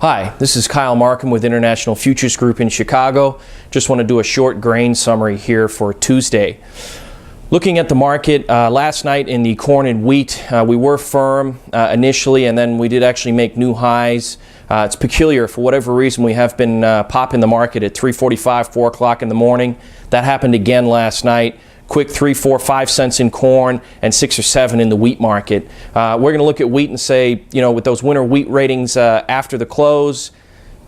Hi, this is Kyle Markham with International Futures Group in Chicago. Just want to do a short grain summary here for Tuesday. Looking at the market, last night in the corn and wheat, we were firm initially, and then we did actually make new highs. It's peculiar, for whatever reason, we have been popping the market at 3:45, 4 o'clock in the morning. That happened again last night. Quick 3, 4, 5 cents in corn and 6 or 7 in the wheat market. We're going to look at wheat and say, you know, with those winter wheat ratings after the close,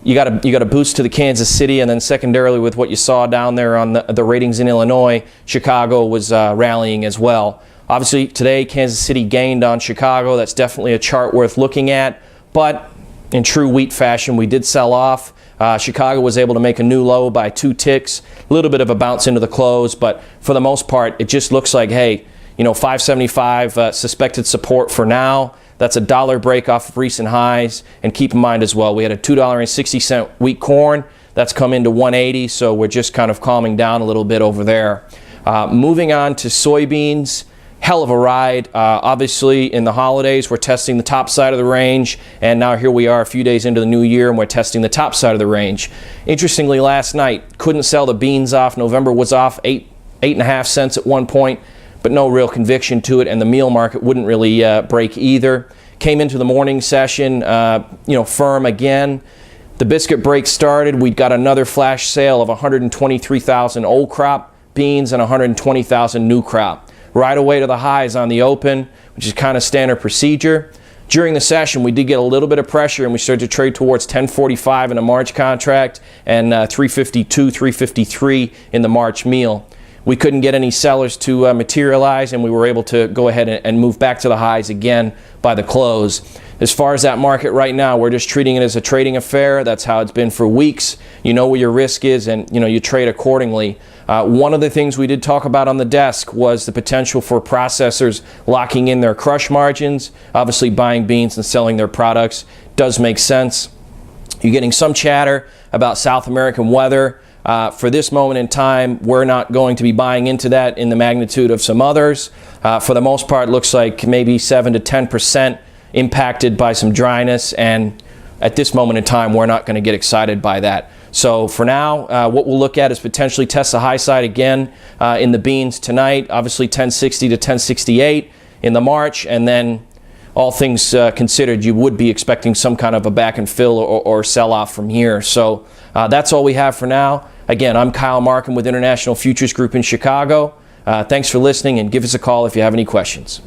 you got a boost to the Kansas City, and then secondarily with what you saw down there on the ratings in Illinois, Chicago was rallying as well. Obviously today Kansas City gained on Chicago. That's definitely a chart worth looking at, but in true wheat fashion, we did sell off. Chicago was able to make a new low by 2 ticks, a little bit of a bounce into the close, but for the most part, it just looks like, hey, you know, 575 suspected support for now. That's a dollar break off of recent highs. And keep in mind as well, we had a $2.60 wheat corn. That's come into 180, so we're just kind of calming down a little bit over there. Moving on to soybeans. Hell of a ride. Obviously, in the holidays, we're testing the top side of the range, and now here we are a few days into the new year, and we're testing the top side of the range. Interestingly, last night, couldn't sell the beans off. November was off 8.5 cents at one point, but no real conviction to it, and the meal market wouldn't really break either. Came into the morning session, firm again. The biscuit break started. We got another flash sale of 123,000 old crop beans and 120,000 new crop. Right away to the highs on the open, which is kind of standard procedure. During the session, we did get a little bit of pressure, and we started to trade towards 1045 in a March contract and 352, 353 in the March meal. We couldn't get any sellers to materialize, and we were able to go ahead and move back to the highs again by the close. As far as that market right now, we're just treating it as a trading affair. That's how it's been for weeks. You know where your risk is, and you trade accordingly. One of the things we did talk about on the desk was the potential for processors locking in their crush margins. Obviously, buying beans and selling their products does make sense. You're getting some chatter about South American weather. For this moment in time, we're not going to be buying into that in the magnitude of some others. For the most part, it looks like maybe 7 to 10% impacted by some dryness, and at this moment in time, we're not going to get excited by that. So for now, what we'll look at is potentially test the high side again in the beans tonight. Obviously 1060 to 1068 in the March, and then all things considered, you would be expecting some kind of a back and fill or sell-off from here. So that's all we have for now. Again, I'm Kyle Markham with International Futures Group in Chicago. Thanks for listening, and give us a call if you have any questions.